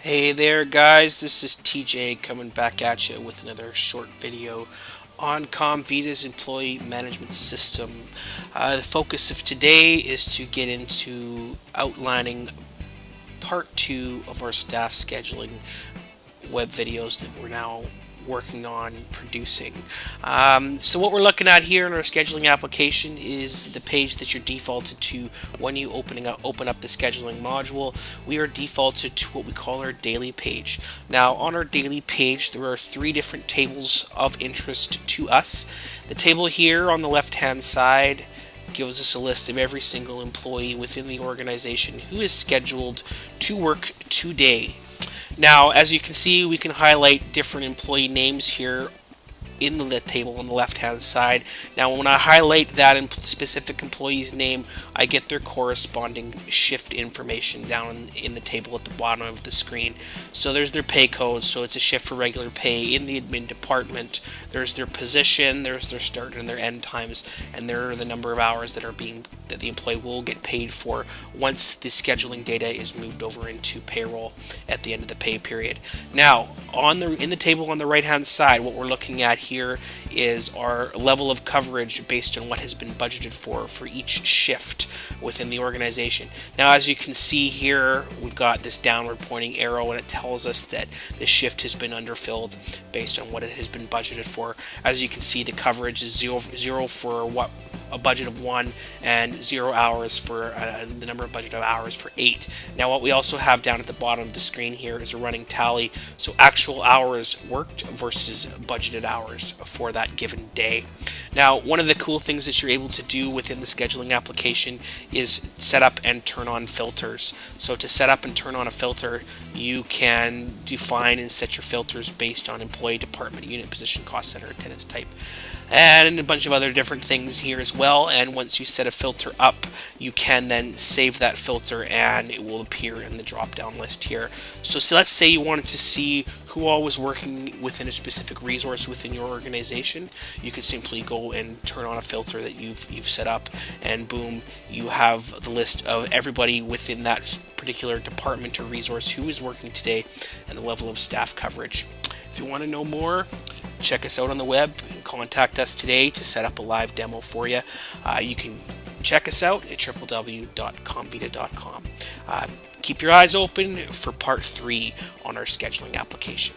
Hey there, guys. This is TJ coming back at you with another short video on ComVida's employee management system. The focus of today is to get into outlining part two of our staff scheduling web videos that we're now working on producing. So what we're looking at here in our scheduling application is the page that you're defaulted to when you open up the scheduling module. We are defaulted to what we call our daily page. Now on our daily page there are three different tables of interest to us. The table here on the left hand side gives us a list of every single employee within the organization who is scheduled to work today. Now, as you can see, we can highlight different employee names here in the table on the left hand side. Now when I highlight that specific employee's name, I get their corresponding shift information down in the table at the bottom of the screen. So there's their pay code, so it's a shift for regular pay in the admin department. There's their position, there's their start and their end times, and there are the number of hours that the employee will get paid for once the scheduling data is moved over into payroll at the end of the pay period. Now in the table on the right hand side, what we're looking at here is our level of coverage based on what has been budgeted for each shift within the organization. Now as you can see here, we've got this downward pointing arrow and it tells us that the shift has been underfilled based on what it has been budgeted for. As you can see, the coverage is zero for what a budget of 1 and 0 hours for the number of budget of hours for 8. Now what we also have down at the bottom of the screen here is a running tally, so actual hours worked versus budgeted hours for that given day. Now one of the cool things that you're able to do within the scheduling application is set up and turn on filters. So to set up and turn on a filter, you can define and set your filters based on employee, department, unit, position, cost center, attendance type, and a bunch of other different things here as well. And once you set a filter up, you can then save that filter and it will appear in the drop down list here. So let's say you wanted to see who all was working within a specific resource within your organization. You could simply go and turn on a filter that you've set up, and boom, you have the list of everybody within that particular department or resource who is working today and the level of staff coverage. If you want to know more, check us out on the web and contact us today to set up a live demo for you. You can check us out at www.comvida.com. Keep your eyes open for part 3 on our scheduling application.